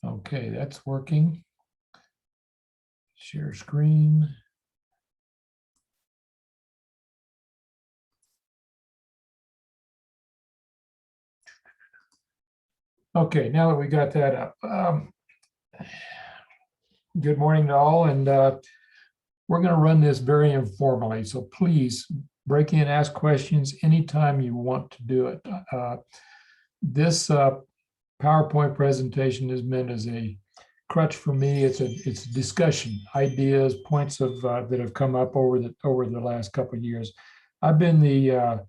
Okay, that's working. Share screen. Okay, now that we got that up, good morning to all, and we're going to run this very informally. So please break in, ask questions anytime you want to do it. This PowerPoint presentation is meant as a crutch for me. It's a discussion, ideas, points of that have come up over the last couple of years. I've been the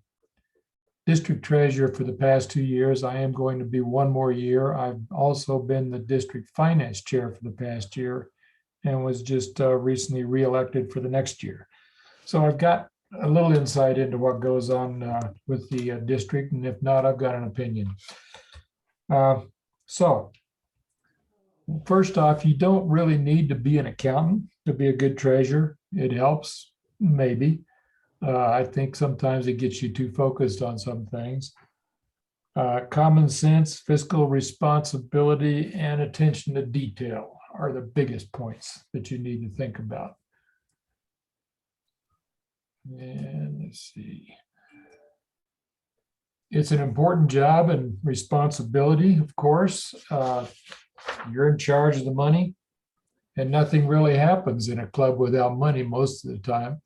district treasurer for the past 2 years. I am going to be one more year. I've also been the district finance chair for the past year and was just recently reelected for the next year. So I've got a little insight into what goes on with the district, and if not, I've got an opinion. So first off, you don't really need to be an accountant to be a good treasurer. It helps, maybe. I think sometimes it gets you too focused on some things. Common sense, fiscal responsibility, and attention to detail are the biggest points that you need to think about. And let's see. It's an important job and responsibility, of course. You're in charge of the money, and nothing really happens in a club without money most of the time.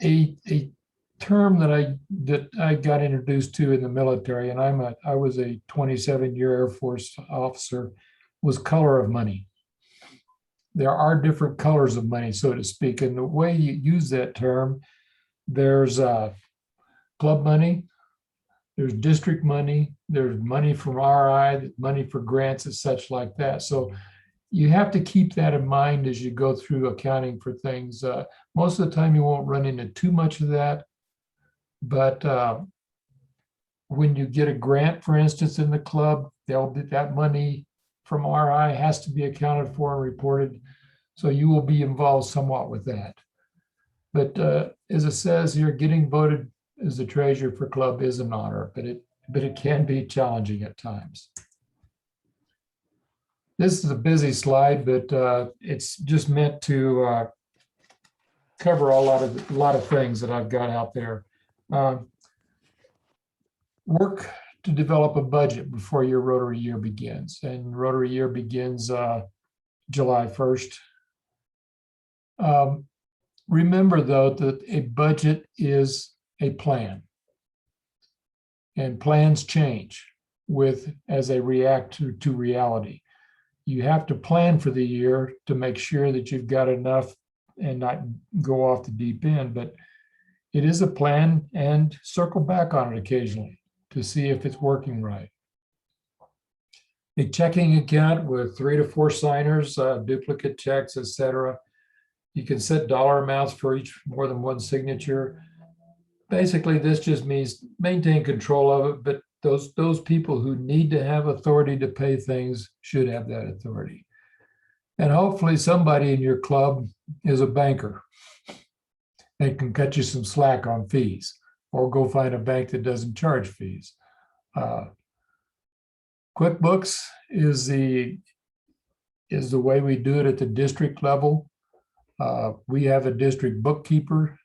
A term that I got introduced to in the military, and I was a 27-year Air Force officer, was color of money. There are different colors of money, so to speak, and the way you use that term, there's club money, there's district money, there's money from RI, money for grants and such like that. So you have to keep that in mind as you go through accounting for things. Most of the time you won't run into too much of that, but when you get a grant, for instance, in the club, that money from RI has to be accounted for and reported. So you will be involved somewhat with that. But as it says here, getting voted as the treasurer for club is an honor, but it can be challenging at times. This is a busy slide, but it's just meant to cover a lot of things that I've got out there. Work to develop a budget before your Rotary year begins, and Rotary year begins July 1st. Remember, though, that a budget is a plan, and plans change as they react to reality. You have to plan for the year to make sure that you've got enough and not go off the deep end, but it is a plan, and circle back on it occasionally to see if it's working right. A checking account with 3 to 4 signers, duplicate checks, etc. You can set dollar amounts for each more than one signature. Basically, this just means maintain control of it, but those people who need to have authority to pay things should have that authority. And hopefully somebody in your club is a banker and can cut you some slack on fees, or go find a bank that doesn't charge fees. QuickBooks is the way we do it at the district level. We have a district bookkeeper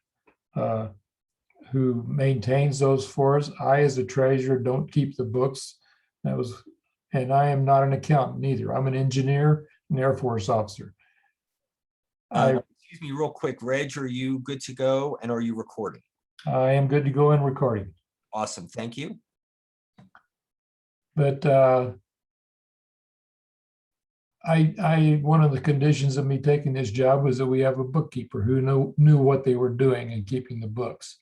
who maintains those for us. I, as a treasurer, don't keep the books. And I am not an accountant either. I'm an engineer, an Air Force officer. Excuse me, real quick, Reg, are you good to go, and are you recording? I am good to go in recording. Awesome, thank you. But one of the conditions of me taking this job was that we have a bookkeeper who knew what they were doing and keeping the books.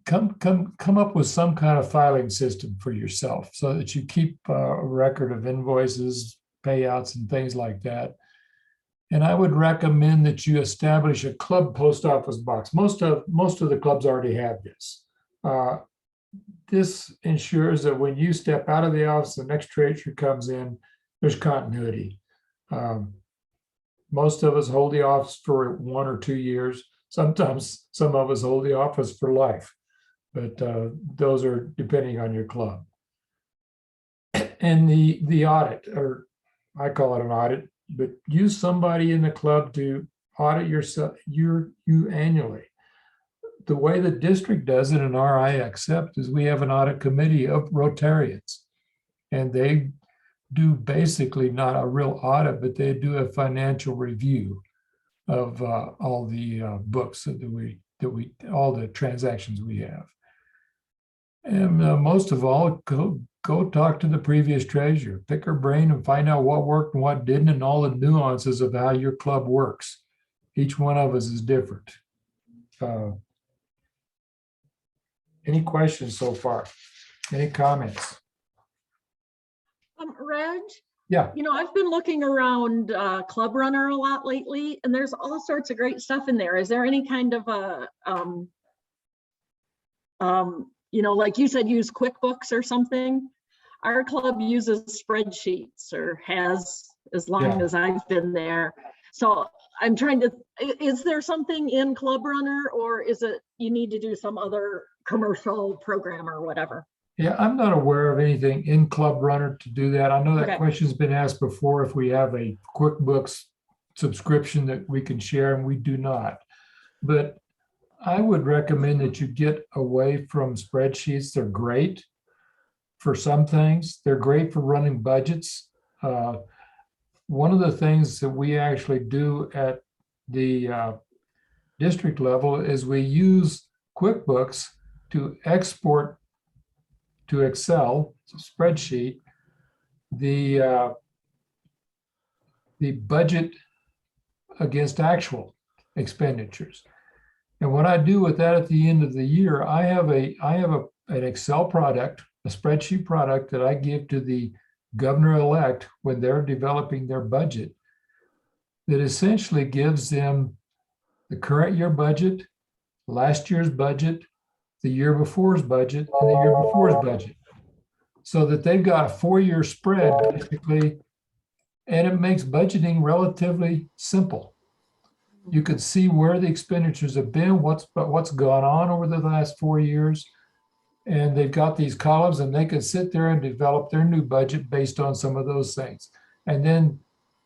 Come up with some kind of filing system for yourself so that you keep a record of invoices, payouts, and things like that. And I would recommend that you establish a club post office box. Most of the clubs already have this. This ensures that when you step out of the office, the next treasurer comes in, there's continuity. Most of us hold the office for 1 or 2 years. Sometimes some of us hold the office for life. but those are depending on your club. And the audit, or I call it an audit, but use somebody in the club to audit yourself, you annually. The way the district does it, and I accept, is we have an audit committee of Rotarians. And they do basically not a real audit, but they do a financial review of all the books that we all the transactions we have. And most of all, go talk to the previous treasurer, pick her brain and find out what worked and what didn't, and all the nuances of how your club works. Each one of us is different. Any questions so far? Any comments? Reg, Yeah. you know, I've been looking around Club Runner a lot lately, and there's all sorts of great stuff in there. Is there any kind of a, you know, like you said, use QuickBooks or something? Our club uses spreadsheets, or has, as long as I've been there. So I'm trying to, is there something in Club Runner, or is it you need to do some other commercial program or whatever? Yeah, I'm not aware of anything in Club Runner to do that. I know that question's been asked before, if we have a QuickBooks subscription that we can share, and we do not. But I would recommend that you get away from spreadsheets. They're great for some things. They're great for running budgets. One of the things that we actually do at the district level is we use QuickBooks to export to Excel, spreadsheet, the budget against actual expenditures. And what I do with that at the end of the year, I have an Excel product, a spreadsheet product that I give to the governor-elect when they're developing their budget, that essentially gives them the current year budget, last year's budget, the year before's budget, and the year before's budget, so that they've got a 4-year spread basically, and it makes budgeting relatively simple. You could see where the expenditures have been, what's gone on over the last 4 years, and they've got these columns, and they can sit there and develop their new budget based on some of those things. And then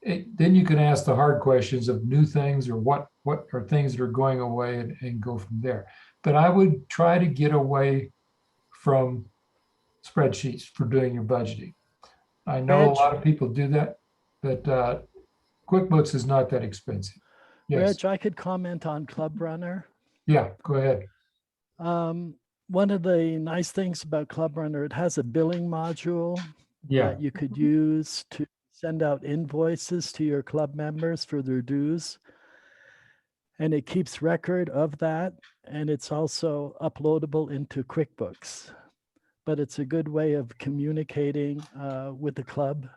you can ask the hard questions of new things, or what are things that are going away, and go from there. But I would try to get away from spreadsheets for doing your budgeting. I know a lot of people do that, but QuickBooks is not that expensive. Yes. Reg, I could comment on Club Runner. Yeah, go ahead. One of the nice things about Club Runner, it has a billing module that you could use to send out invoices to your club members for their dues. And it keeps record of that. And it's also uploadable into QuickBooks. But it's a good way of communicating with the club,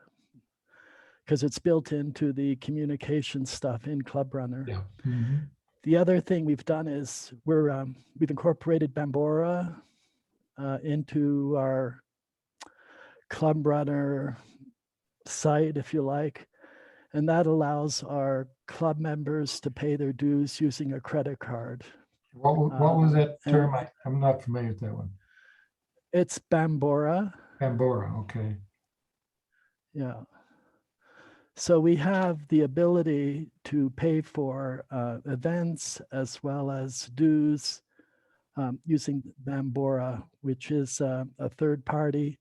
because it's built into the communication stuff in Club Runner. Yeah. Mm-hmm. The other thing we've done is we've incorporated Bambora into our Club Runner site, if you like, and that allows our club members to pay their dues using a credit card. What was that term? I'm not familiar with that one. It's Bambora. Bambora, okay. Yeah. So we have the ability to pay for events as well as dues using Bambora, which is a third-party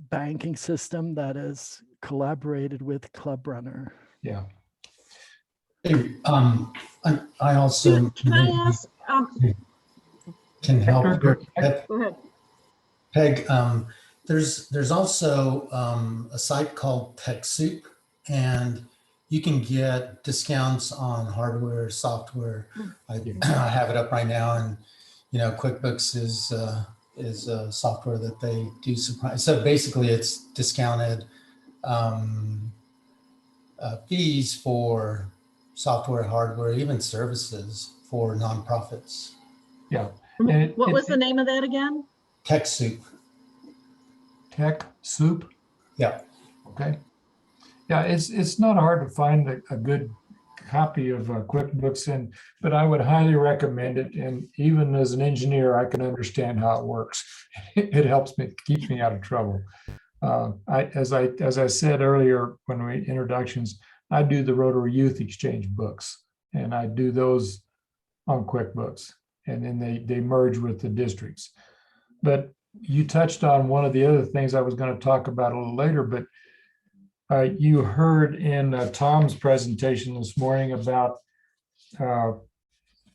banking system that is collaborated with Club Runner. Yeah. Hey, I also Can I ask? can help here. Go ahead. Peg, there's also a site called TechSoup, and you can get discounts on hardware, software. I have it up right now, and you know, QuickBooks is a software that they do surprise. So basically, it's discounted fees for software, hardware, even services for nonprofits. Yeah. What was the name of that again? TechSoup. TechSoup. Yeah. Okay. Yeah, it's not hard to find a good copy of QuickBooks, but I would highly recommend it. And even as an engineer, I can understand how it works. It helps me, keeps me out of trouble. As I said earlier when we introductions, I do the Rotary Youth Exchange books, and I do those on QuickBooks, and then they merge with the districts. But you touched on one of the other things I was going to talk about a little later, but you heard in Tom's presentation this morning about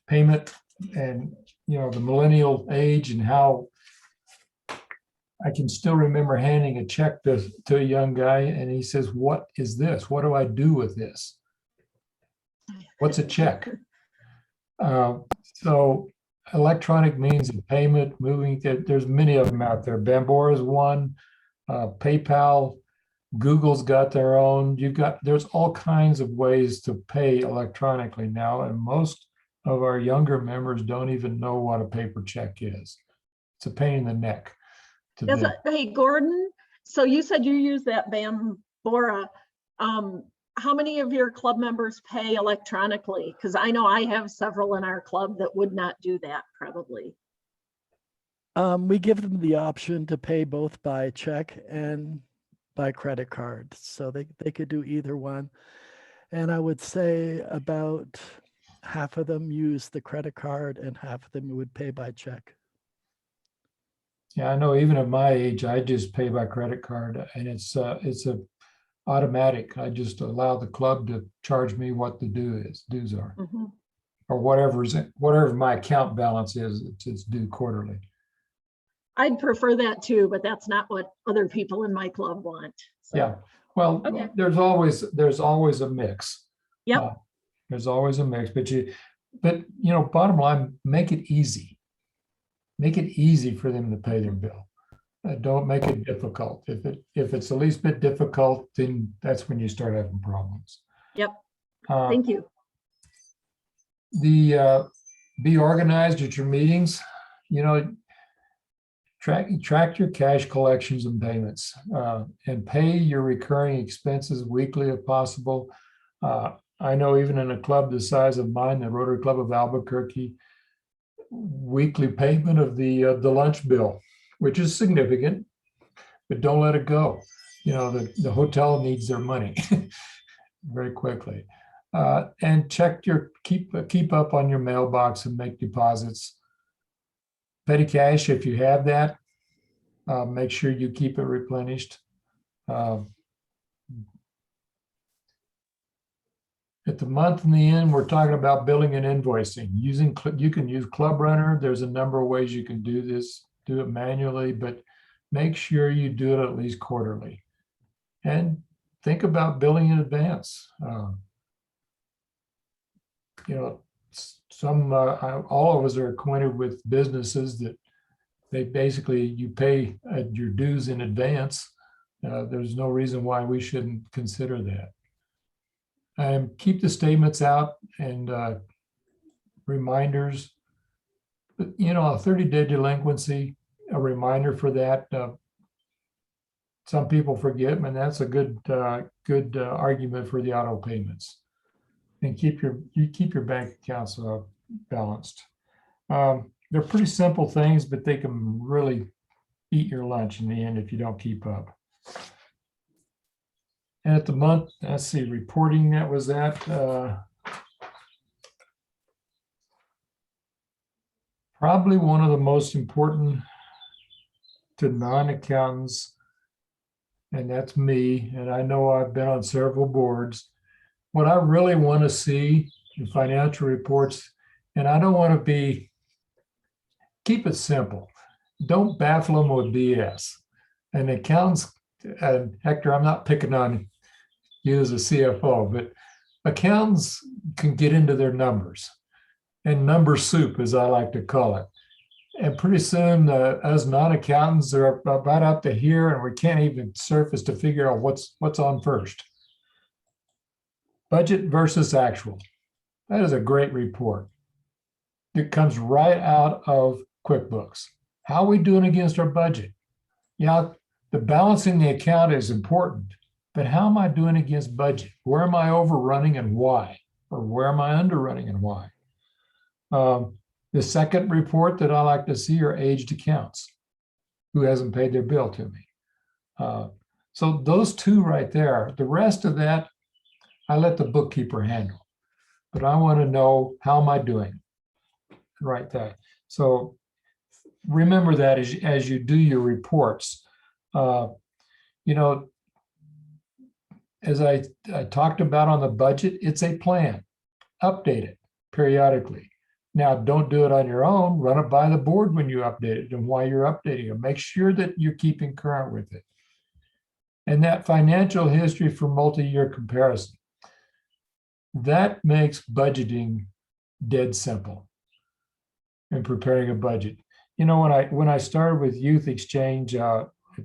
payment and, the millennial age, and how I can still remember handing a check to a young guy, and he says, "What is this? What do I do with this? What's a check?" So electronic means of payment, there's many of them out there. Bambora is one, PayPal, Google's got their own. There's all kinds of ways to pay electronically now, and most of our younger members don't even know what a paper check is. It's a pain in the neck to them. Hey, Gordon, so you said you use that Bambora. How many of your club members pay electronically? Because I know I have several in our club that would not do that probably. We give them the option to pay both by check and by credit card. So they could do either one. And I would say about half of them use the credit card and half of them would pay by check. Yeah, I know even at my age, I just pay by credit card, and it's a automatic. I just allow the club to charge me what the dues are, or whatever my account balance is. It's due quarterly. I'd prefer that too, but that's not what other people in my club want. So. Yeah, well, Okay. there's always a mix. Yep. There's always a mix, but bottom line, make it easy. Make it easy for them to pay their bill. Don't make it difficult. If it's the least bit difficult, then that's when you start having problems. Yep. Thank you. Be organized at your meetings. Track your cash collections and payments, and pay your recurring expenses weekly if possible. I know even in a club the size of mine, the Rotary Club of Albuquerque, weekly payment of the lunch bill, which is significant, but don't let it go. The hotel needs their money very quickly. And keep up on your mailbox and make deposits. Petty cash, if you have that, make sure you keep it replenished. At the month and the end, we're talking about billing and invoicing. You can use Club Runner. There's a number of ways you can do this. Do it manually, but make sure you do it at least quarterly. And think about billing in advance. All of us are acquainted with businesses that you pay your dues in advance. There's no reason why we shouldn't consider that. And keep the statements out and reminders. But, a 30-day delinquency, a reminder for that. Some people forget, and that's a good argument for the auto payments. And keep your bank accounts balanced. They're pretty simple things, but they can really eat your lunch in the end if you don't keep up. And at the month, let's see, reporting, that was that. Probably one of the most important to non-accountants, and that's me, and I know I've been on several boards. What I really want to see in financial reports, and I don't want to keep it simple. Don't baffle them with BS. And accountants, Hector, I'm not picking on you as a CFO, but accountants can get into their numbers, and number soup, as I like to call it. And pretty soon, us non-accountants are about up to here, and we can't even surface to figure out what's on first. Budget versus actual. That is a great report. It comes right out of QuickBooks. How are we doing against our budget? The balancing the account is important, but how am I doing against budget? Where am I overrunning and why? Or where am I underrunning and why? The second report that I like to see are aged accounts. Who hasn't paid their bill to me? So those two right there, the rest of that, I let the bookkeeper handle. But I want to know, how am I doing? Right there. So remember that as you do your reports. You know, as I talked about on the budget, it's a plan. Update it periodically. Now, don't do it on your own. Run it by the board when you update it and why you're updating it. Make sure that you're keeping current with it. And that financial history for multi-year comparison, that makes budgeting dead simple and preparing a budget. You know, when I started with Youth Exchange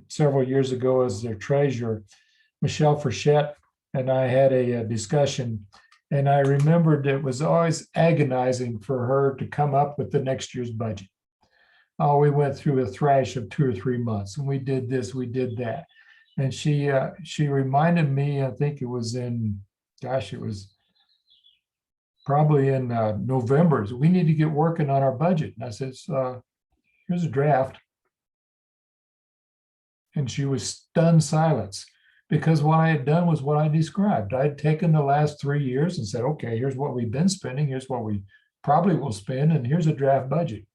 several years ago as their treasurer, Michelle Frechette and I had a discussion, and I remembered it was always agonizing for her to come up with the next year's budget. Oh, we went through a thrash of 2 or 3 months, and we did this, we did that. And she reminded me, I think it was in, gosh, it was probably in November, we need to get working on our budget. And I said, here's a draft. And she was stunned silence, because what I had done was what I described. I had taken the last 3 years and said, okay, here's what we've been spending, here's what we probably will spend, and here's a draft budget.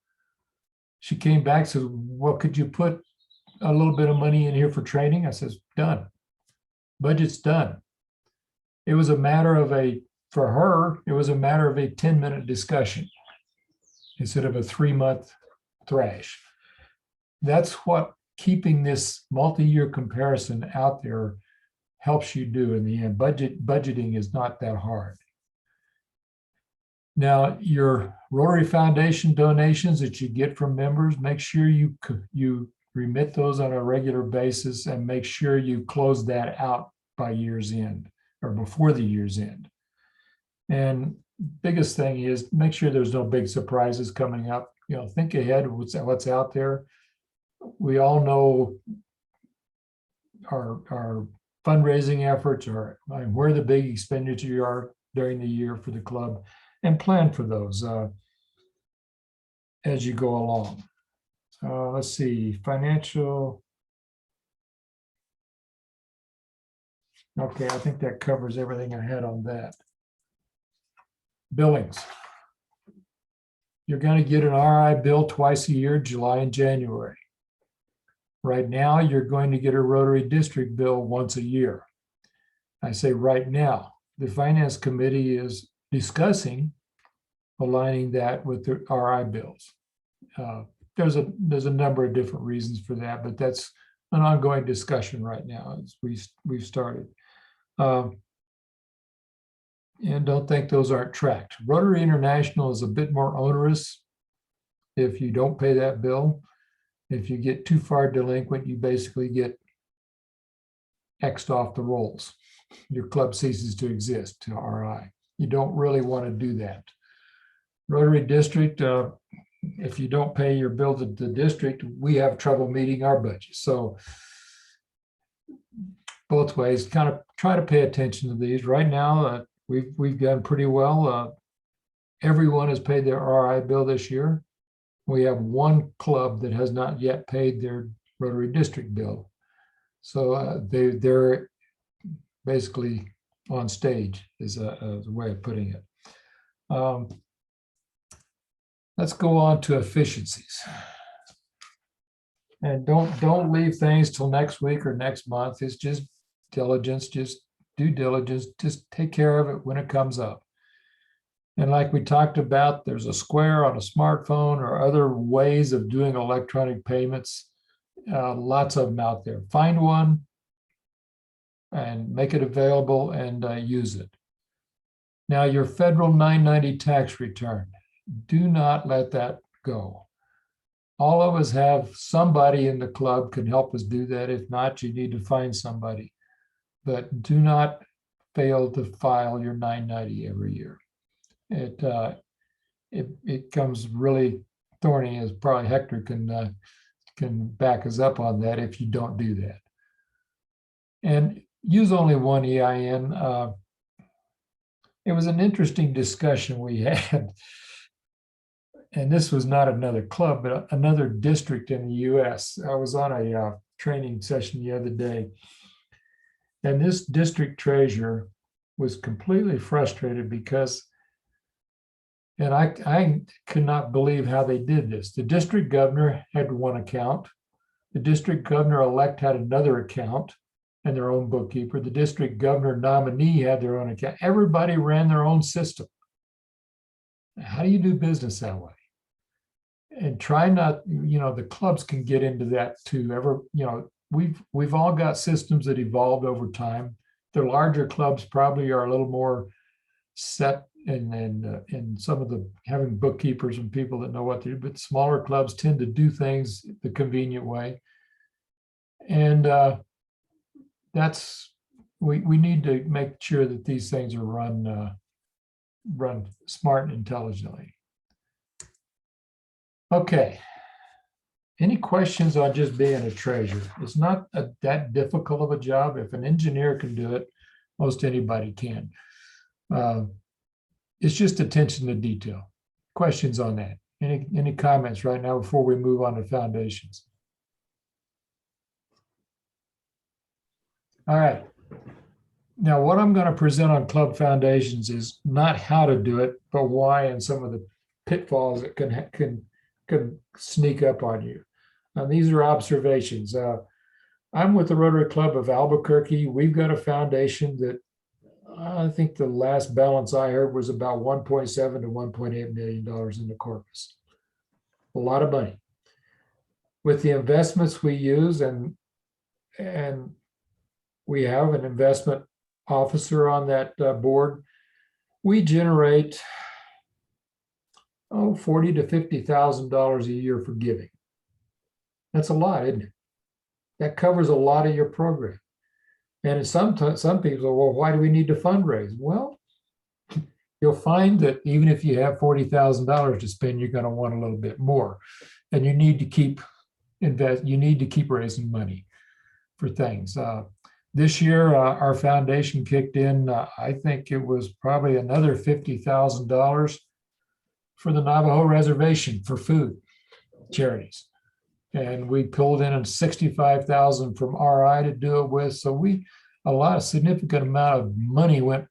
She came back and said, well, could you put a little bit of money in here for training? I said, done. Budget's done. It was a matter of for her, it was a matter of a 10-minute discussion instead of a 3-month thrash. That's what keeping this multi-year comparison out there helps you do in the end. Budgeting is not that hard. Now, your Rotary Foundation donations that you get from members, make sure you remit those on a regular basis, and make sure you close that out by year's end or before the year's end. And biggest thing is make sure there's no big surprises coming up. You know, think ahead of what's out there. We all know our fundraising efforts are where the big expenditures are during the year for the club, and plan for those as you go along. Let's see, financial. Okay, I think that covers everything I had on that. Billings. You're going to get an RI bill twice a year, July and January. Right now, you're going to get a Rotary District bill once a year. I say right now. The Finance Committee is discussing aligning that with the RI bills. There's a number of different reasons for that, but that's an ongoing discussion right now as we've started. And don't think those aren't tracked. Rotary International is a bit more onerous if you don't pay that bill. If you get too far delinquent, you basically get X'd off the rolls. Your club ceases to exist to RI. You don't really want to do that. Rotary District, if you don't pay your bill to the district, we have trouble meeting our budget. So both ways, kind of try to pay attention to these. Right now, we've done pretty well. Everyone has paid their RI bill this year. We have one club that has not yet paid their Rotary District bill. So they're basically on stage is a way of putting it. Let's go on to efficiencies. And don't leave things till next week or next month. It's just diligence, just due diligence, just take care of it when it comes up. And like we talked about, there's a Square on a smartphone or other ways of doing electronic payments. Lots of them out there. Find one and make it available and use it. Now, your federal 990 tax return, do not let that go. All of us have somebody in the club can help us do that. If not, you need to find somebody. But do not fail to file your 990 every year. It comes really thorny, as probably Hector can back us up on that if you don't do that. And use only one EIN. it was an interesting discussion we had. And this was not another club, but another district in the US. I was on a training session the other day. And this district treasurer was completely frustrated because, and I could not believe how they did this. The district governor had one account. The district governor-elect had another account and their own bookkeeper. The district governor nominee had their own account. Everybody ran their own system. How do you do business that way? And try not, the clubs can get into that too. We've all got systems that evolved over time. The larger clubs probably are a little more set and some of the having bookkeepers and people that know what to do, but smaller clubs tend to do things the convenient way. And we need to make sure that these things are run smart and intelligently. Okay. Any questions on just being a treasurer? It's not that difficult of a job. If an engineer can do it, most anybody can. It's just attention to detail. Questions on that? Any comments right now before we move on to foundations? All right. Now, what I'm going to present on club foundations is not how to do it, but why and some of the pitfalls that can sneak up on you. These are observations. I'm with the Rotary Club of Albuquerque. We've got a foundation that I think the last balance I heard was about $1.7 to $1.8 million in the corpus. A lot of money. With the investments we use, and we have an investment officer on that board, we generate $40,000 to $50,000 a year for giving. That's a lot, isn't it? That covers a lot of your program. And some people say, well, why do we need to fundraise? Well, you'll find that even if you have $40,000 to spend, you're going to want a little bit more. And you need to keep raising money for things. This year, our foundation kicked in, I think it was probably another $50,000 for the Navajo Reservation for food charities. And we pulled in $65,000 from RI to do it with. So a significant amount of money went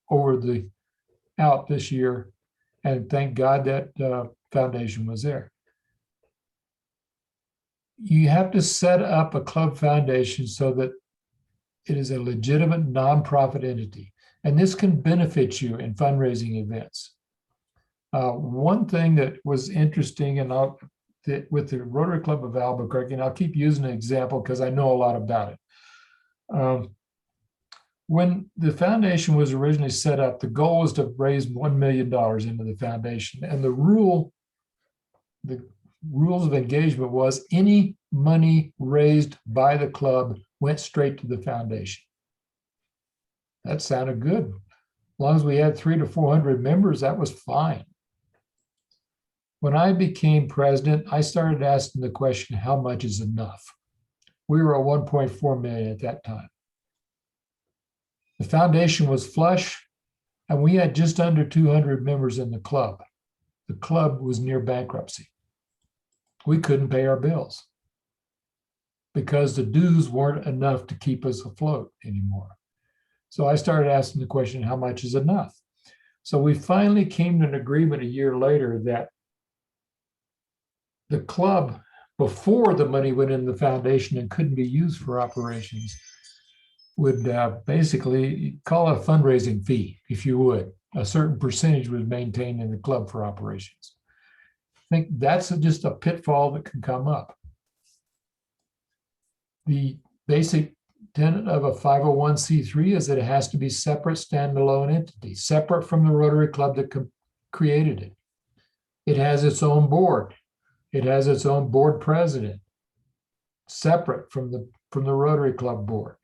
out this year. And thank God that foundation was there. You have to set up a club foundation so that it is a legitimate nonprofit entity. And this can benefit you in fundraising events. One thing that was interesting with the Rotary Club of Albuquerque, and I'll keep using an example because I know a lot about it. When the foundation was originally set up, the goal was to raise $1 million into the foundation. And the rules of engagement was any money raised by the club went straight to the foundation. That sounded good. As long as we had 300 to 400 members, that was fine. When I became president, I started asking the question, how much is enough? We were at 1.4 million at that time. The foundation was flush, and we had just under 200 members in the club. The club was near bankruptcy. We couldn't pay our bills because the dues weren't enough to keep us afloat anymore. So I started asking the question, how much is enough? So we finally came to an agreement a year later that the club, before the money went in the foundation and couldn't be used for operations, would basically call it a fundraising fee, if you would. A certain percentage was maintained in the club for operations. I think that's just a pitfall that can come up. The basic tenet of a 501c3 is that it has to be separate, standalone entity, separate from the Rotary Club that created it. It has its own board. It has its own board president, separate from the Rotary Club board.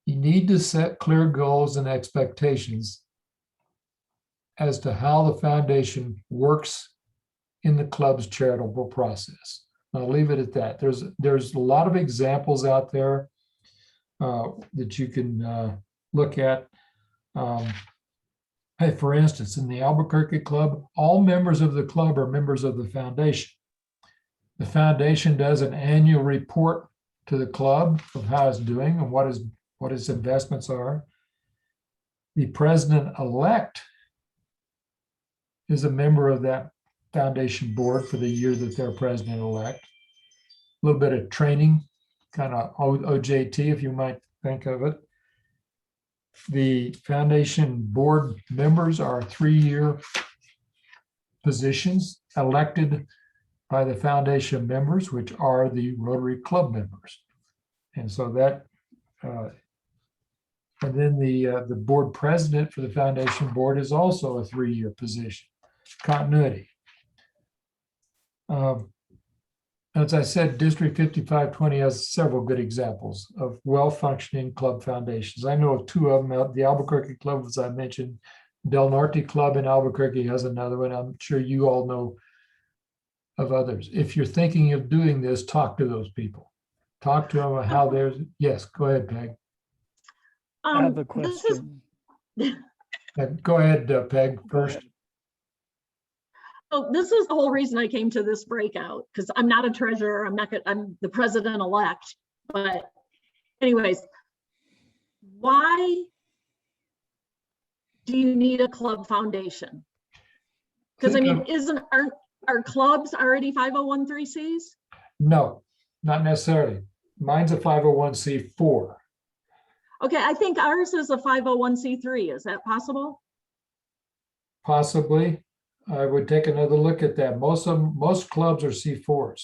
You need to set clear goals and expectations as to how the foundation works in the club's charitable process. I'll leave it at that. There's a lot of examples out there that you can look at. Hey, for instance, in the Albuquerque Club, all members of the club are members of the foundation. The foundation does an annual report to the club of how it's doing and what its investments are. The president-elect is a member of that foundation board for the year that they're president-elect. A little bit of training, kind of OJT, if you might think of it. The foundation board members are 3-year positions elected by the foundation members, which are the Rotary Club members. And so that, and then the board president for the foundation board is also a 3-year position, continuity. As I said, District 5520 has several good examples of well-functioning club foundations. I know of 2 of them. The Albuquerque Club, as I mentioned, Del Norte Club in Albuquerque has another one. I'm sure you all know of others. If you're thinking of doing this, talk to those people. Talk to them about how there's, yes, go ahead, Peg. I have a This is, question. Go ahead, Peg, Go first. ahead. oh, this is the whole reason I came to this breakout, because I'm not a treasurer, I'm the president-elect. But anyways, why do you need a club foundation? Because I mean, aren't our clubs already 501(c)(3)s? No, not necessarily. Mine's a 501c4. Okay, I think ours is a 501(c)(3). Is that possible? Possibly. I would take another look at that. Most clubs are C4s.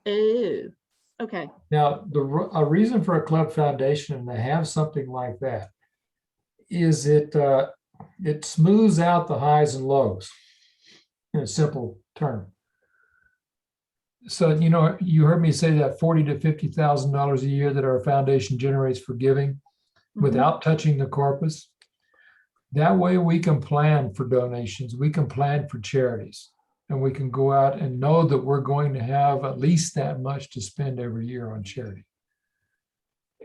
Oh, okay. Now, a reason for a club foundation to have something like that is it smooths out the highs and lows in a simple term. So, you know, you heard me say that $40,000 to $50,000 a year that our foundation generates for giving without touching the corpus. That way we can plan for donations, we can plan for charities, and we can go out and know that we're going to have at least that much to spend every year on charity,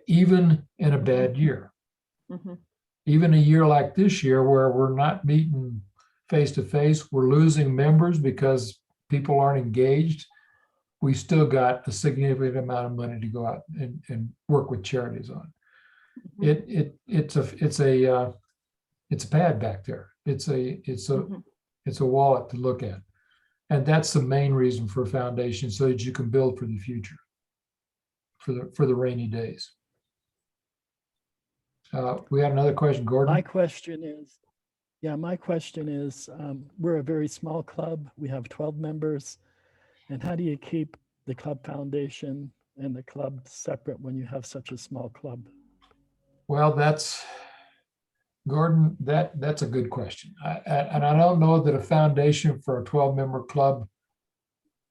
even in a bad year. Mhm. Even a year like this year where we're not meeting face to face, we're losing members because people aren't engaged. We still got a significant amount of money to go out and work with charities on. It's a pad back there. It's a wallet to look at. And that's the main reason for a foundation, so that you can build for the future, for the rainy days. We had another question, Gordon. My question is, we're a very small club. We have 12 members. And how do you keep the club foundation and the club separate when you have such a small club? Well, Gordon, that's a good question. And I don't know that a foundation for a 12-member club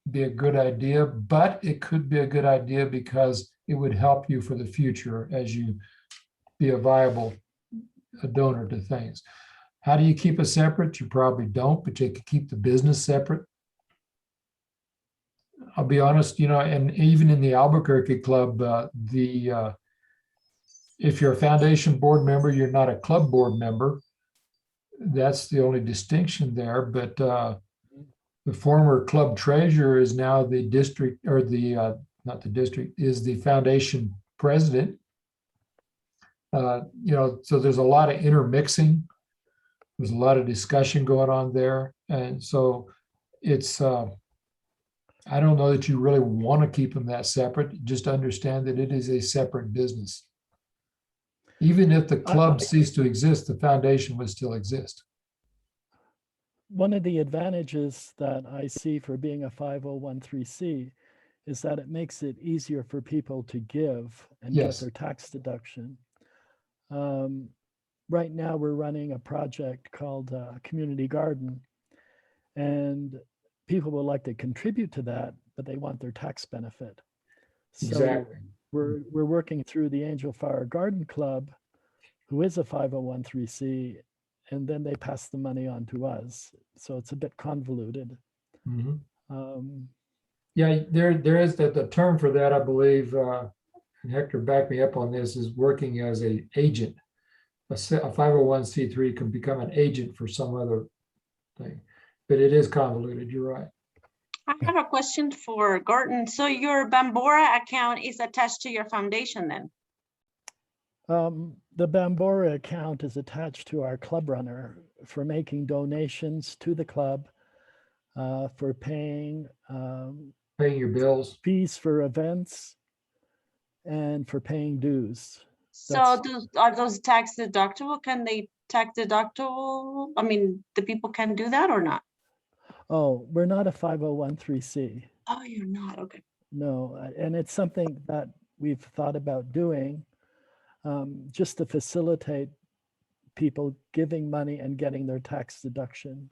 be a good idea, but it could be a good idea because it would help you for the future as you be a viable donor to things. How do you keep it separate? You probably don't, but you can keep the business separate. I'll be honest, you know, and even in the Albuquerque Club, if you're a foundation board member, you're not a club board member. That's the only distinction there. But the former club treasurer is now the district, or not the district, is the foundation president. You know, so there's a lot of intermixing. There's a lot of discussion going on there. And so it's, I don't know that you really want to keep them that separate. Just understand that it is a separate business. Even if the club ceased to exist, the foundation would still exist. One of the advantages that I see for being a 501(c) is that it makes it easier for people to give and get Yes. their tax deduction. Right now, we're running a project called Community Garden, and people would like to contribute to that, but they want their tax benefit. So Exactly. we're working through the Angel Fire Garden Club, who is a 501(c), and then they pass the money on to us. So it's a bit convoluted. Mhm. Yeah, there is the term for that, I believe, and Hector backed me up on this, is working as an agent a 501c3 can become an agent for some other thing. But it is convoluted, you're right. I have a question for Gordon. So your Bambora account is attached to your foundation then? The Bambora account is attached to our club runner for making donations to the club, for paying Paying your bills. fees for events, and for paying dues. So That's- are those tax deductible? Can they tax deductible? I mean, the people can do that or not? Oh, we're not a 501(c)(3). Oh, you're not, okay. No, and it's something that we've thought about doing, just to facilitate people giving money and getting their tax deduction.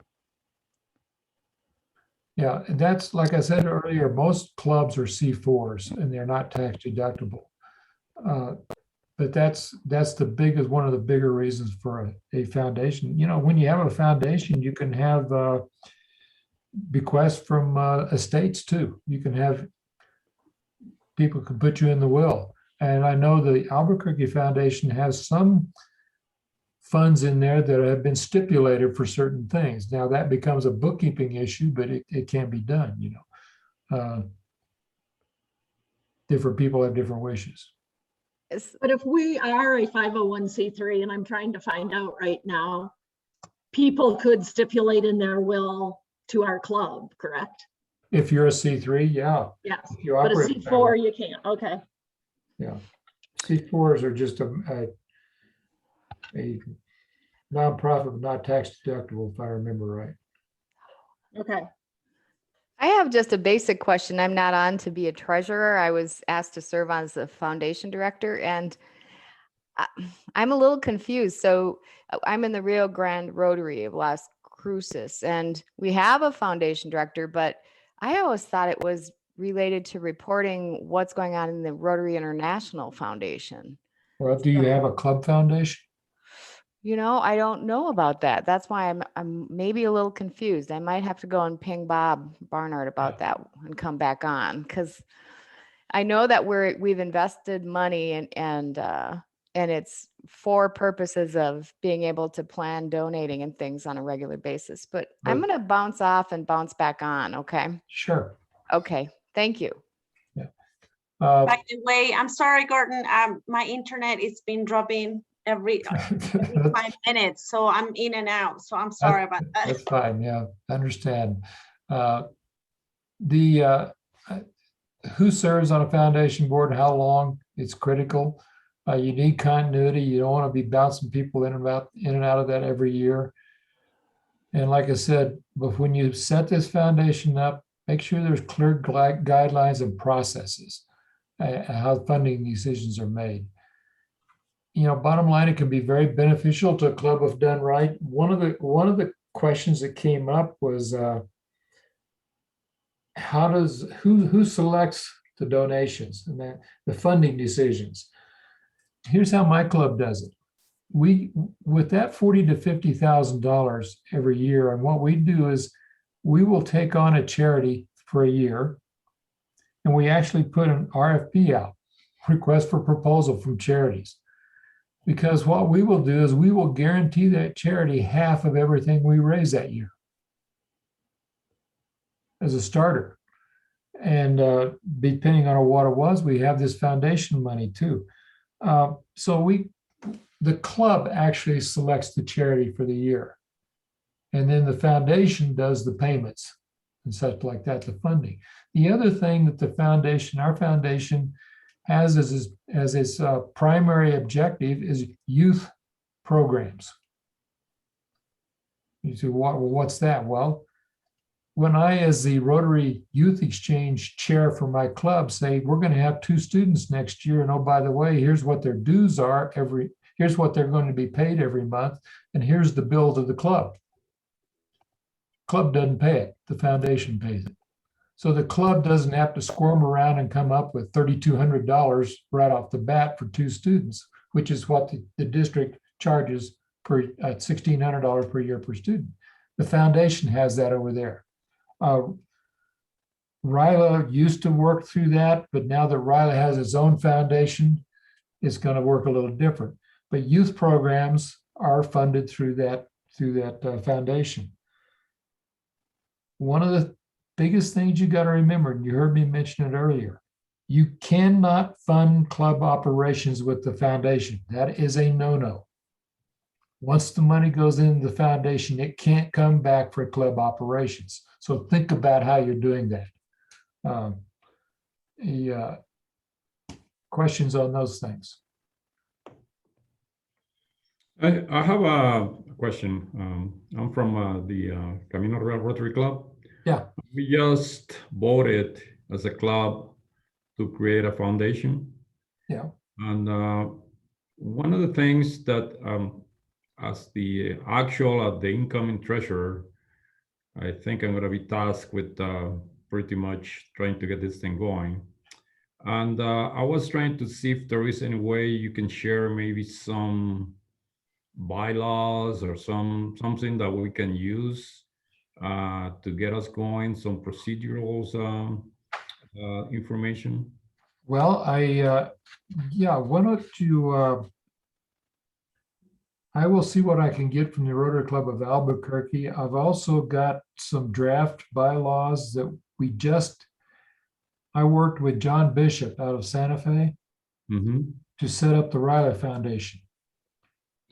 Yeah, and that's, like I said earlier, most clubs are C4s and they're not tax deductible. But that's the biggest, one of the bigger reasons for a foundation. You know, when you have a foundation, you can have bequests from estates too. You can have, people can put you in the will. And I know the Albuquerque Foundation has some funds in there that have been stipulated for certain things. Now that becomes a bookkeeping issue, but it can be done, you know. Different people have different wishes. But if we are a 501c3, and I'm trying to find out right now, people could stipulate in their will to our club, correct? If you're a C3, yeah. Yes, If you but a operate that C4, way, you can't, okay. yeah. C4s are just a nonprofit, not tax deductible, if I remember right. Okay, I have just a basic question. I'm not on to be a treasurer. I was asked to serve as the foundation director, and I'm a little confused. So I'm in the Rio Grande Rotary of Las Cruces, and we have a foundation director, but I always thought it was related to reporting what's going on in the Rotary International Foundation. Well, do you have a club foundation? You know, I don't know about that. That's why I'm maybe a little confused. I might have to go and ping Bob Barnard about that and come back on, because I know that we've invested money and it's for purposes of being able to plan donating and things on a regular basis. But I'm Right. going to bounce off and bounce back on. Okay. Sure. Okay. Thank you. By the way, I'm sorry, Gordon, my internet is been dropping every 5 minutes, so I'm in and out, so I'm sorry about that. That's fine, yeah, I understand. Who serves on a foundation board, how long, it's critical. You need continuity. You don't want to be bouncing people in and out of that every year. And like I said, but when you set this foundation up, make sure there's clear guidelines and processes, how funding decisions are made. You know, bottom line, it can be very beneficial to a club if done right. One of the questions that came up was who selects the donations and the funding decisions. Here's how my club does it. With that $40,000 to $50,000 every year, and what we do is we will take on a charity for a year, and we actually put an RFP out, request for proposal from charities. Because what we will do is we will guarantee that charity half of everything we raise that year as a starter. And depending on what it was, we have this foundation money too. So the club actually selects the charity for the year. And then the foundation does the payments and such like that, the funding. The other thing that our foundation has as its primary objective is youth programs. You say, what's that? Well, when I, as the Rotary Youth Exchange chair for my club, say, we're going to have 2 students next year, and oh, by the way, here's what their dues are here's what they're going to be paid every month, and here's the bill to the club. Club doesn't pay it, the foundation pays it. So the club doesn't have to squirm around and come up with $3,200 right off the bat for 2 students, which is what the district charges per $1,600 per year per student. The foundation has that over there. RILA used to work through that, but now that RILA has its own foundation, it's going to work a little different. but youth programs are funded through that foundation. One of the biggest things you got to remember, and you heard me mention it earlier, you cannot fund club operations with the foundation. That is a no-no. Once the money goes into the foundation, it can't come back for club operations. So think about how you're doing that. Questions on those things? I have a question. I'm from the Camino Real Rotary Club. Yeah. We just voted as a club to create a foundation. Yeah. And one of the things that as the incoming treasurer, I think I'm going to be tasked with pretty much trying to get this thing going. And I was trying to see if there is any way you can share maybe some bylaws or something that we can use to get us going, some procedural information. Well, yeah, why don't you, I will see what I can get from the Rotary Club of Albuquerque. I've also got some draft bylaws that I worked with John Bishop out of Santa Fe to set up the Riley Foundation.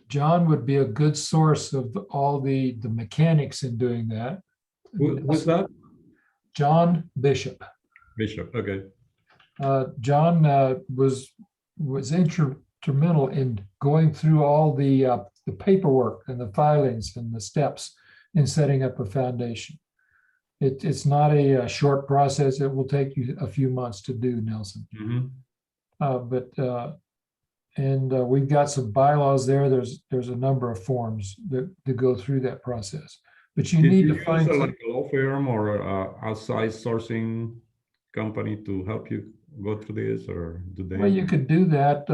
John would be a good source of all the mechanics in doing that. Who's that? John Bishop. Bishop, okay. John was instrumental in going through all the paperwork and the filings and the steps in setting up a foundation. It's not a short process. It will take you a few months to do, Nelson. We've got some bylaws there. There's a number of forms that go through that process. But you need to find like a law firm or outside sourcing company to help you go through this, or do they? Well, you could do that,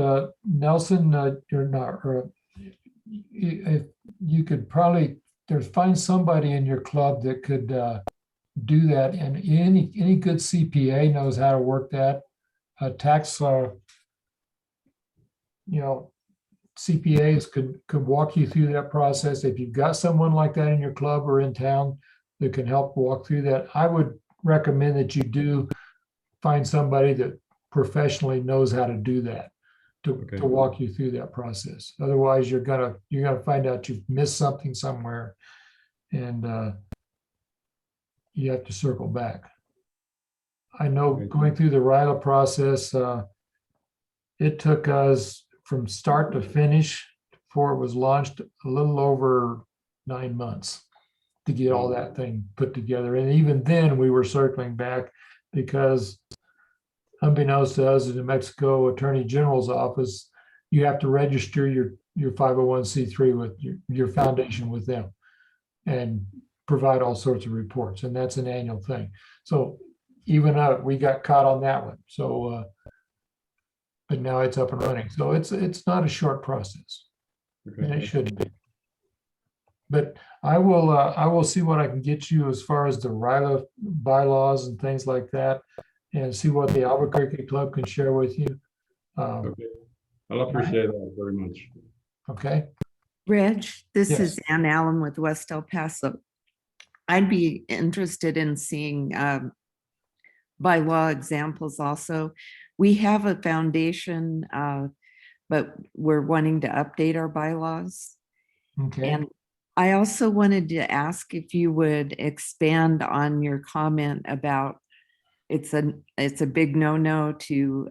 Nelson. You're not. You could probably find somebody in your club that could do that, and any good CPA knows how to work that. Tax, CPAs could walk you through that process. If you've got someone like that in your club or in town that can help walk through that, I would recommend that you do find somebody that professionally knows how to do that to walk you through that process. Otherwise, you're gonna find out you've missed something somewhere, and you have to circle back. I know going through the RILA process, it took us from start to finish before it was launched a little over 9 months to get all that thing put together. And even then we were circling back because unbeknownst to us in the New Mexico Attorney General's office, you have to register your 501c3 with your foundation with them and provide all sorts of reports. And that's an annual thing. So even we got caught on that one. So, but now it's up and running. So it's not a short process, and it shouldn't be. But I will see what I can get you as far as the RILA bylaws and things like that, and see what the Albuquerque Club can share with you. I'll appreciate that very much. Okay. Reg, this Yes. is Ann Allen with West El Paso. I'd be interested in seeing bylaw examples also. We have a foundation, but we're wanting to update our bylaws. Okay. And I also wanted to ask if you would expand on your comment about it's a big no-no to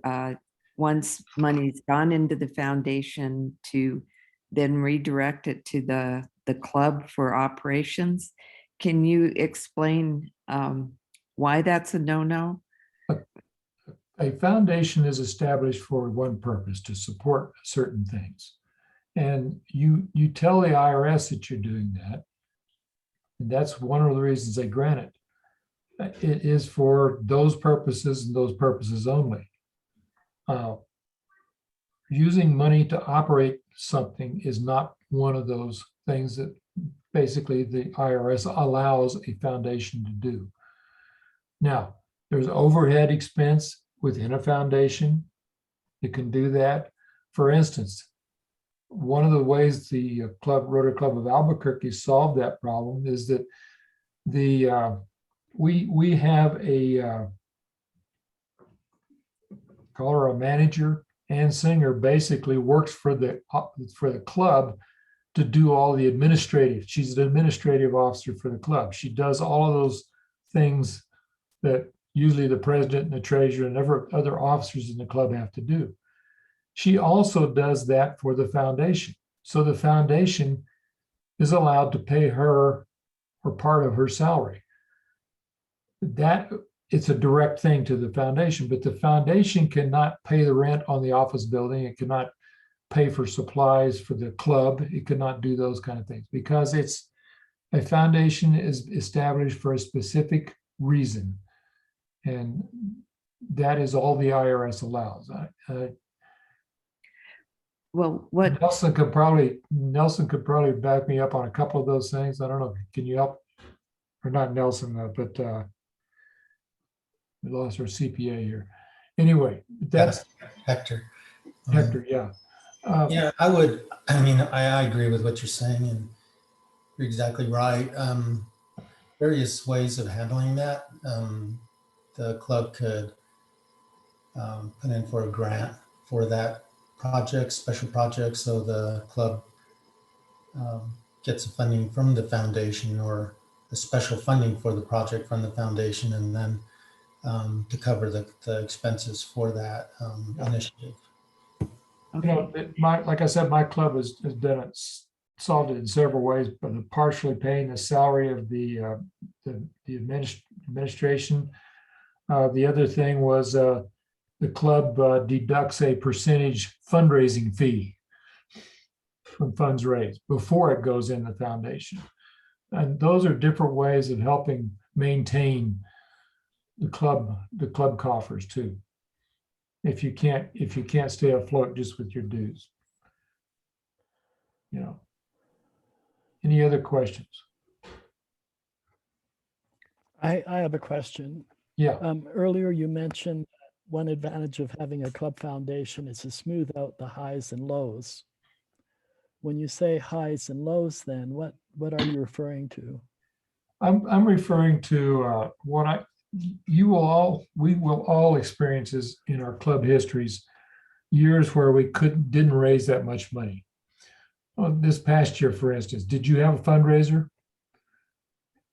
once money's gone into the foundation to then redirect it to the club for operations. Can you explain why that's a no-no? A foundation is established for one purpose, to support certain things. And you tell the IRS that you're doing that. And that's one of the reasons they grant it. It is for those purposes and those purposes only. Using money to operate something is not one of those things that basically the IRS allows a foundation to do. Now, there's overhead expense within a foundation. You can do that. For instance, one of the ways the Rotary Club of Albuquerque solved that problem is that we have a call her a manager. Ann Singer basically works for the club to do all the administrative. She's an administrative officer for the club. She does all of those things that usually the president and the treasurer and other officers in the club have to do. She also does that for the foundation. So the foundation is allowed to pay her or part of her salary. That it's a direct thing to the foundation, but the foundation cannot pay the rent on the office building. It cannot pay for supplies for the club. It cannot do those kind of things because it's a foundation is established for a specific reason. And that is all the IRS allows. Well, what, Nelson could probably back me up on a couple of those things. I don't know. Can you help? Or not Nelson, but we lost our CPA here. Anyway, that's Hector. Hector. Yeah. Yeah, I agree with what you're saying, and you're exactly right. Various ways of handling that. The club could put in for a grant for that project, special project, so the club gets funding from the foundation or the special funding for the project from the foundation, and then to cover the expenses for that initiative. You know, like I said, my club has done it, solved it in several ways, but partially paying the salary of the administration. The other thing was the club deducts a percentage fundraising fee from funds raised before it goes in the foundation. And those are different ways of helping maintain the club coffers too. If you can't stay afloat just with your dues. You know. Any other questions? I have a question. Yeah. Earlier you mentioned one advantage of having a club foundation is to smooth out the highs and lows. When you say highs and lows, then what are you referring to? I'm referring to we will all experience in our club histories years where we didn't raise that much money. Well, this past year, for instance, did you have a fundraiser?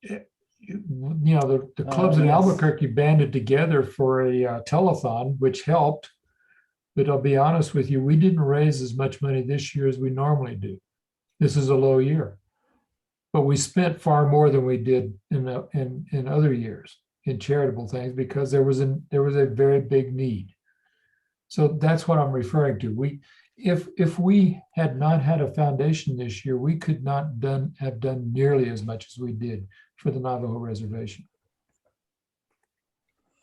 You know, the clubs in yes. Albuquerque banded together for a telethon, which helped. But I'll be honest with you, we didn't raise as much money this year as we normally do. This is a low year, but we spent far more than we did in other years in charitable things because there was a very big need. So that's what I'm referring to. If we had not had a foundation this year, we could not have done nearly as much as we did for the Navajo Reservation.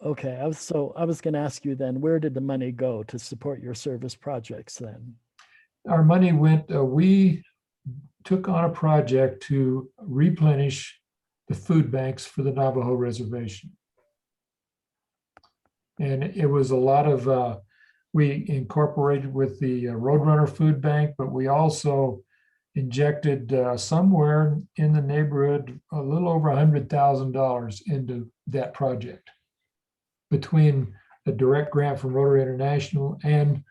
Okay, I was going to ask you then, where did the money go to support your service projects then? Our money went, we took on a project to replenish the food banks for the Navajo Reservation. And it was a lot of, we incorporated with the Roadrunner Food Bank, but we also injected somewhere in the neighborhood, a little over $100,000 into that project, between a direct grant from Rotary International and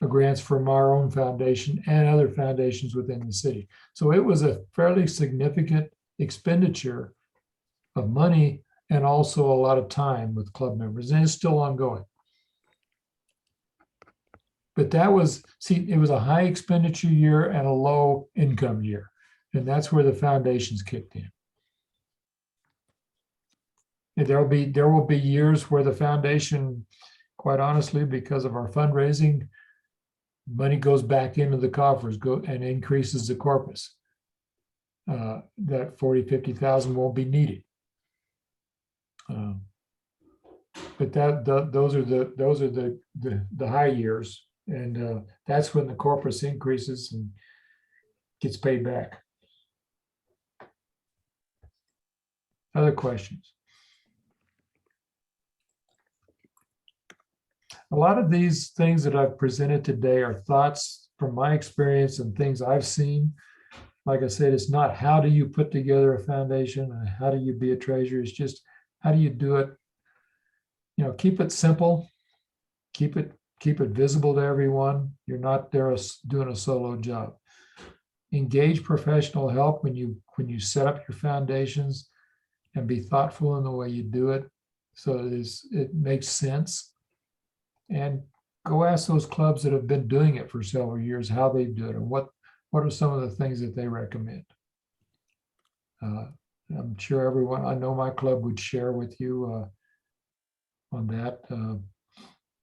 grants from our own foundation and other foundations within the city. So it was a fairly significant expenditure of money and also a lot of time with club members, and it's still ongoing. But that was, it was a high expenditure year and a low income year. And that's where the foundations kicked in. And there will be years where the foundation, quite honestly, because of our fundraising, money goes back into the coffers and increases the corpus. That 40, 50,000 won't be needed. But those are the high years, and that's when the corpus increases and gets paid back. Other questions? A lot of these things that I've presented today are thoughts from my experience and things I've seen, like I said, it's not how do you put together a foundation and how do you be a treasurer. It's just how do you do it? Keep it simple, keep it visible to everyone. You're not there doing a solo job. Engage professional help when you set up your foundations, and be thoughtful in the way you do it so it makes sense. And go ask those clubs that have been doing it for several years how they do it and what are some of the things that they recommend. I'm sure everyone, I know my club would share with you on that.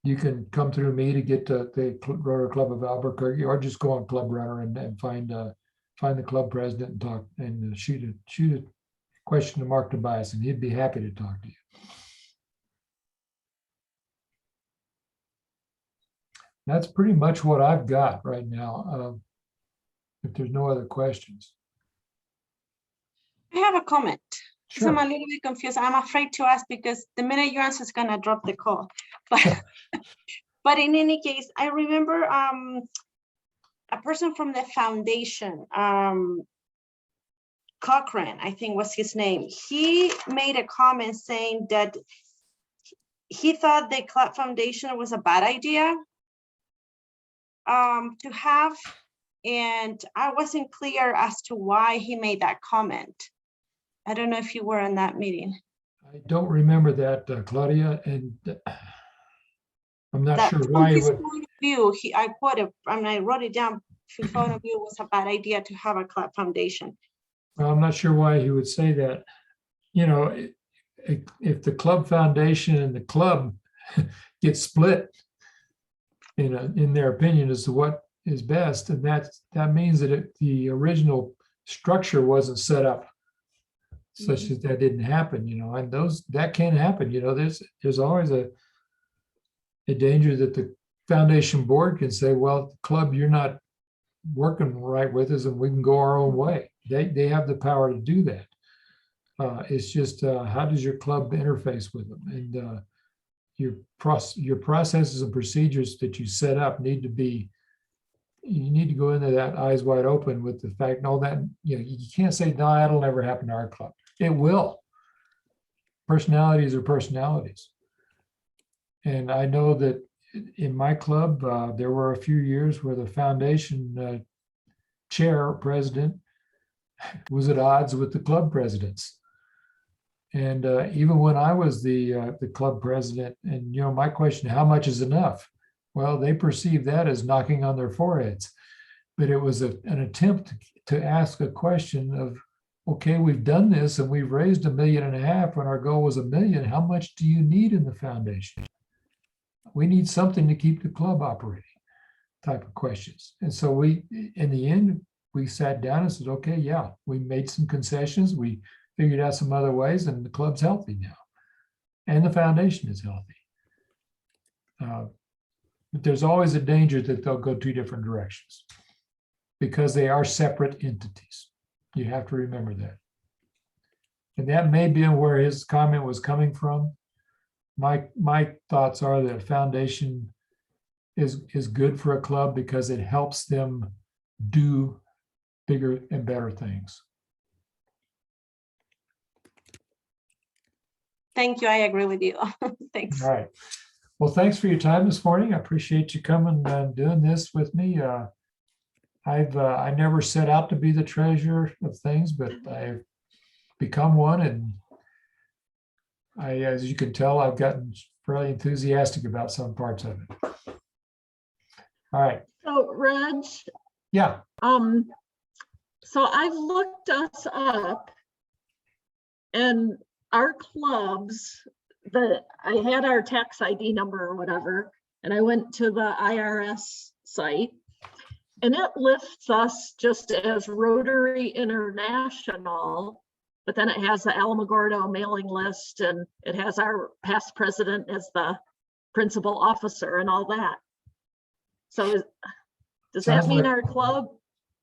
You can come through me to get to the Rotary Club of Albuquerque, or just go on Club Runner and find the club president and talk and shoot a question to Mark Tobias, and he'd be happy to talk to you. That's pretty much what I've got right now. If there's no other questions. I have a comment. Sure. So I'm a little bit confused. I'm afraid to ask because the minute you answer is gonna drop the call. But in any case, I remember a person from the foundation, Cochran, I think was his name. He made a comment saying that he thought the club foundation was a bad idea to have, and I wasn't clear as to why he made that comment. I don't know if you were in that meeting. I don't remember that, Claudia, and I'm not That sure from why he his would. point of view, I quoted, I mean, I wrote it down. From point of view, it was a bad idea to have a club foundation. Well, I'm not sure why he would say that. If the club foundation and the club get split, in their opinion as to what is best, and that means that the original structure wasn't set up such that didn't happen, and that can happen. There's always a danger that the foundation board can say, well, club, you're not working right with us and we can go our own way. They have the power to do that. It's just how does your club interface with them? And your processes and procedures that you set up need to go into that eyes wide open with the fact and all that. You can't say, no, that'll never happen to our club. It will. Personalities are personalities. And I know that in my club, there were a few years where the foundation chair or president was at odds with the club presidents. And even when I was the club president, and my question, how much is enough? Well, they perceived that as knocking on their foreheads. But it was an attempt to ask a question of, okay, we've done this and we've raised $1.5 million when our goal was $1 million. How much do you need in the foundation? We need something to keep the club operating, type of questions. And so in the end, we sat down and said, okay, yeah, we made some concessions. We figured out some other ways, and the club's healthy now. And the foundation is healthy. But there's always a danger that they'll go two different directions because they are separate entities. You have to remember that. And that may be where his comment was coming from. My thoughts are that a foundation is good for a club because it helps them do bigger and better things. Thank you. I agree with you. Thanks. All right. Well, thanks for your time this morning. I appreciate you coming and doing this with me. I never set out to be the treasurer of things, but I've become one, and as you can tell, I've gotten fairly enthusiastic about some parts of it. All right. So Reg, Yeah. so I've looked us up, and our clubs, I had our tax ID number or whatever, and I went to the IRS site, and it lists us just as Rotary International, but then it has the Alamogordo mailing list, and it has our past president as the principal officer and all that. So does that mean our club?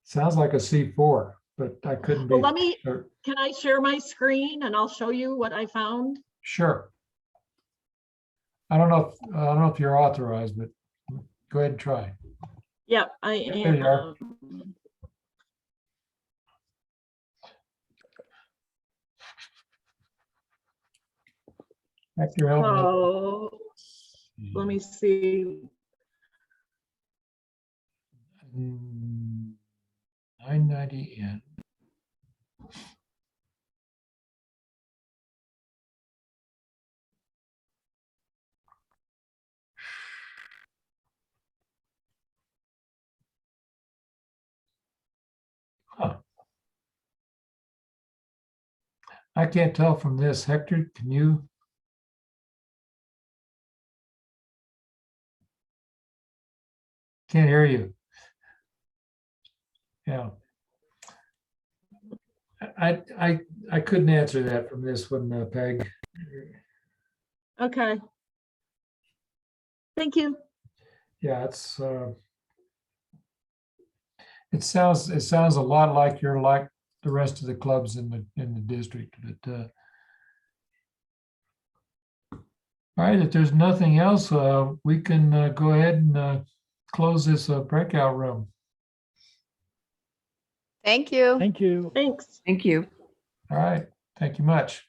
Sounds like a C4, but I couldn't be. Well, let me, sure. can I share my screen and I'll show you what I found? Sure. I don't know if you're authorized, but go ahead and try. Yeah, I There you are. am. Hector, help me. So let me see. 990 in. Huh. I can't tell from this. Hector, can you? Can't hear you. Yeah. I couldn't answer that from this one, Peg. Okay. Thank you. Yeah, it sounds a lot like you're like the rest of the clubs in the district, but all right, if there's nothing else, we can go ahead and close this breakout room. Thank you. Thank you. Thanks. Thank you. All right, thank you much.